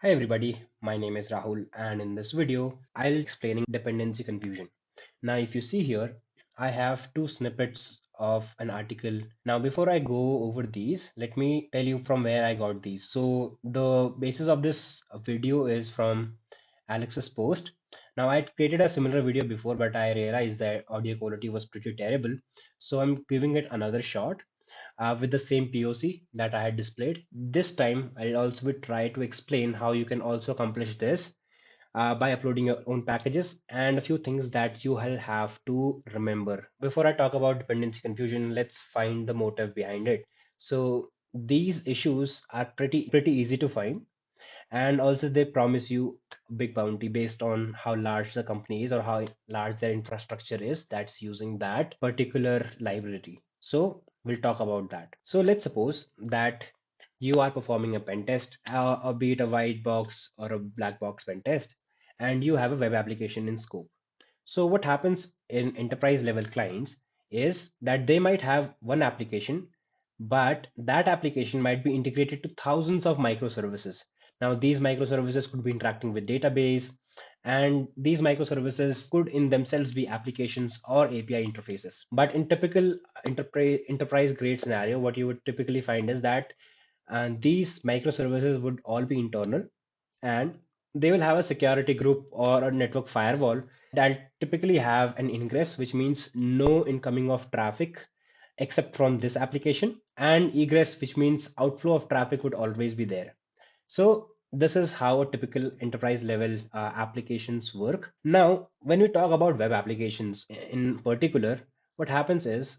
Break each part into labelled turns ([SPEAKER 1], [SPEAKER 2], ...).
[SPEAKER 1] Hi everybody, my name is Rahul and in this video I'll explaining dependency confusion. Now if you see here, I have two snippets of an article. Now before I go over these, let me tell you from where I got these. So the basis of this video is from Alex's post. Now I created a similar video before, but I realized that audio quality was pretty terrible. So I'm giving it another shot with the same POC that I had displayed. This time, I'll also be try to explain how you can also accomplish this by uploading your own packages and a few things that you will have to remember. Before I talk about dependency confusion, let's find the motive behind it. So these issues are pretty easy to find, and also they promise you a big bounty based on how large the company is or how large their infrastructure is that's using that particular library. So we'll talk about that. So let's suppose that you are performing a pen test, be it a white box or a black box pen test, and you have a web application in scope. So what happens in enterprise level clients is that they might have one application, but that application might be integrated to thousands of microservices. Now, these microservices could be interacting with database, and these microservices could in themselves be applications or API interfaces. But in typical enterprise grade scenario, what you would typically find is that these microservices would all be internal, and they will have a security group or a network firewall that typically have an ingress, which means no incoming of traffic except from this application, and egress, which means outflow of traffic would always be there. So this is how a typical enterprise level applications work. Now, when we talk about web applications in particular, what happens is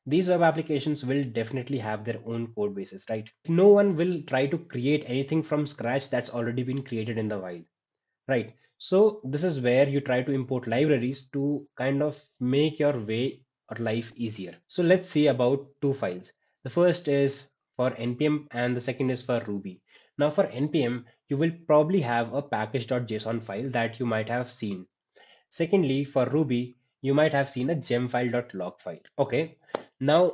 [SPEAKER 1] these web applications will definitely have their own code bases, right? No one will try to create anything from scratch that's already been created in the wild, right? So this is where you try to import libraries to kind of make your way or life easier. So let's see about two files. The first is for npm and the second is for Ruby. Now for npm, you will probably have a package.json file that you might have seen. Secondly, for Ruby, you might have seen a gemfile.log file. Okay, now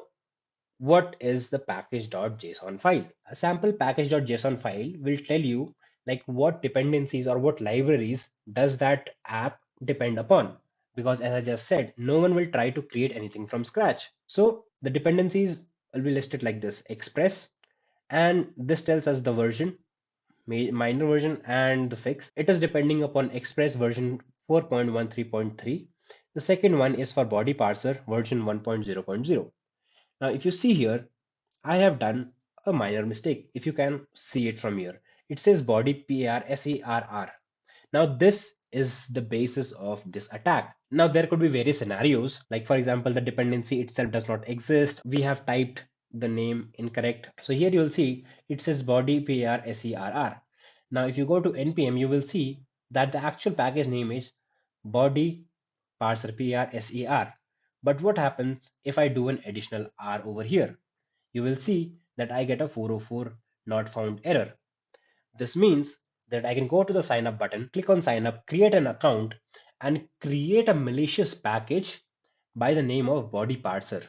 [SPEAKER 1] what is the package.json file? A sample package.json file will tell you like what dependencies or what libraries does that app depend upon. Because as I just said, no one will try to create anything from scratch. So the dependencies will be listed like this: Express, and this tells us the version, minor version, and the fix. It is depending upon Express version 4.13.3. The second one is for body parser version 1.0.0. Now, if you see here, I have done a minor mistake. If you can see it from here, it says body parserr. Now, this is the basis of this attack. Now, there could be various scenarios, like for example, the dependency itself does not exist. We have typed the name incorrect. So here you will see it says body parserr. Now, if you go to npm, you will see that the actual package name is body parser parser. But what happens if I do an additional R over here? You will see that I get a 404 not found error. This means that I can go to the sign up button, click on sign up, create an account, and create a malicious package by the name of body parser.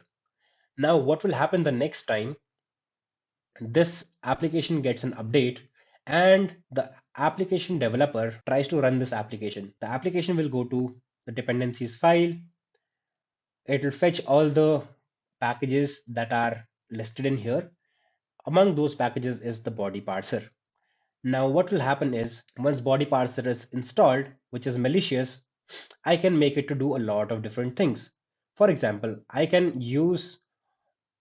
[SPEAKER 1] Now, what will happen the next time this application gets an update and the application developer tries to run this application? The application will go to the dependencies file. It will fetch all the packages that are listed in here. Among those packages is the body parser. Now what will happen is once body parser is installed, which is malicious, I can make it to do a lot of different things. For example, I can use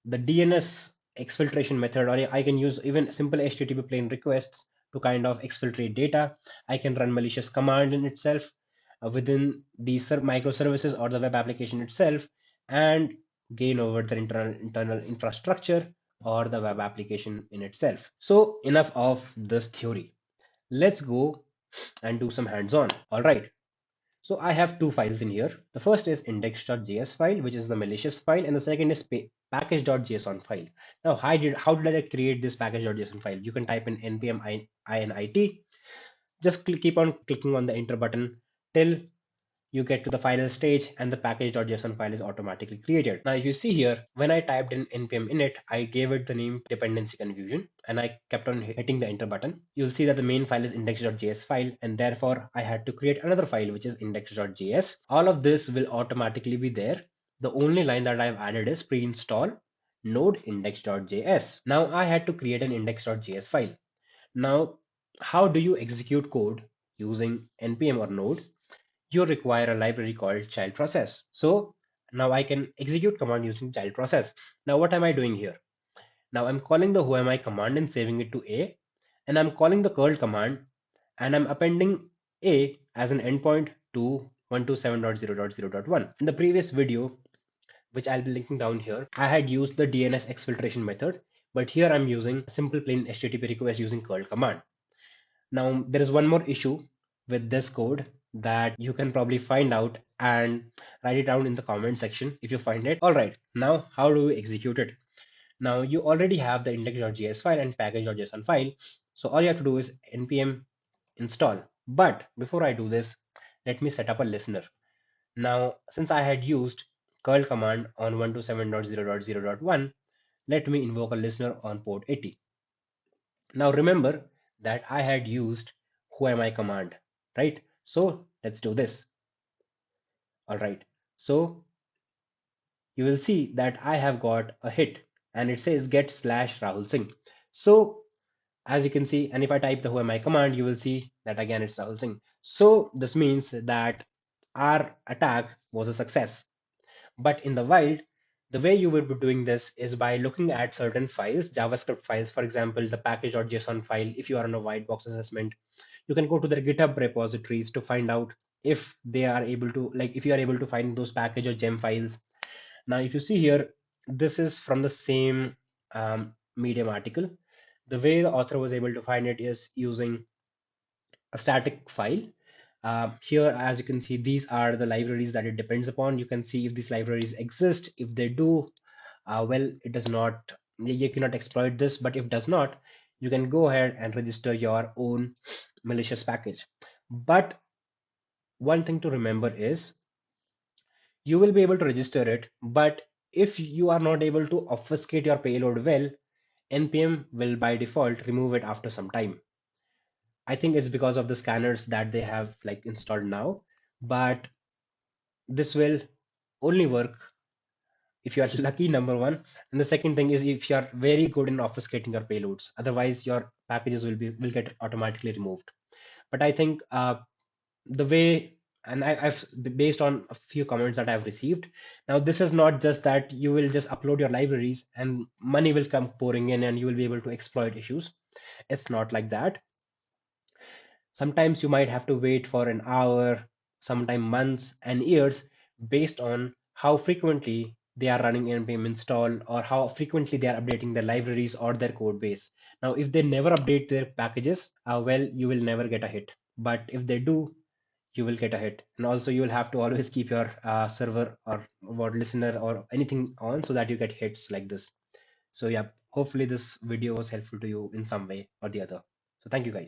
[SPEAKER 1] the DNS exfiltration method, or I can use even simple HTTP plain requests to kind of exfiltrate data. I can run malicious command in itself within the microservices or the web application itself and gain over the internal infrastructure or the web application in itself. So enough of this theory. Let's go and do some hands-on. All right. So I have two files in here. The first is index.js file, which is the malicious file, and the second is package.json file. Now, how did I create this package.json file? You can type in npm init. Just keep on clicking on the enter button till you get to the final stage and the package.json file is automatically created. Now, if you see here, when I typed in npm init, I gave it the name dependency confusion and I kept on hitting the enter button. You'll see that the main file is index.js file, and therefore I had to create another file which is index.js. All of this will automatically be there. The only line that I've added is pre-install node index.js. Now I had to create an index.js file. Now, how do you execute code using npm or node? You require a library called child process. So now I can execute command using child process. Now what am I doing here? Now I'm calling the whoami command and saving it to a, and I'm calling the curl command and I'm appending a as an endpoint to 127.0.0.1. In the previous video, which I'll be linking down here, I had used the DNS exfiltration method, but here I'm using a simple plain HTTP request using curl command. Now, there is one more issue with this code that you can probably find out and write it down in the comment section if you find it. All right, now how do we execute it? Now, you already have the index.js file and package.json file. So all you have to do is npm install. But before I do this, let me set up a listener. Now, since I had used curl command on 127.0.0.1, let me invoke a listener on port 80. Now remember that I had used whoami command, right? So let's do this. All right. So you will see that I have got a hit and it says get slash Rahul Singh. So as you can see, and if I type the whoami command, you will see that again it's Rahul Singh. So this means that our attack was a success. But in the wild, the way you will be doing this is by looking at certain files, JavaScript files, for example, the package.json file. If you are on a white box assessment, you can go to their GitHub repositories to find out if they are able to, like, if you are able to find those package or gem files. Now, if you see here, this is from the same Medium article. The way the author was able to find it is using a static file. Here, as you can see, these are the libraries that it depends upon. You can see if these libraries exist. If they do, well, it does not, you cannot exploit this, but if does not, you can go ahead and register your own malicious package. But one thing to remember is you will be able to register it, but if you are not able to obfuscate your payload well, npm will by default remove it after some time. I think it's because of the scanners that they have like installed now, but this will only work if you are lucky, number one. And the second thing is if you are very good in obfuscating your payloads, otherwise your packages will get automatically removed. But I think the way, and I've based on a few comments that I've received, now this is not just that you will just upload your libraries and money will come pouring in and you will be able to exploit issues. It's not like that. Sometimes you might have to wait for an hour, sometime months and years, based on how frequently they are running npm install or how frequently they are updating their libraries or their code base. Now, if they never update their packages, well, you will never get a hit. But if they do, you will get a hit. And also you will have to always keep your server or word listener or anything on so that you get hits like this. So yeah, hopefully this video was helpful to you in some way or the other. So thank you guys.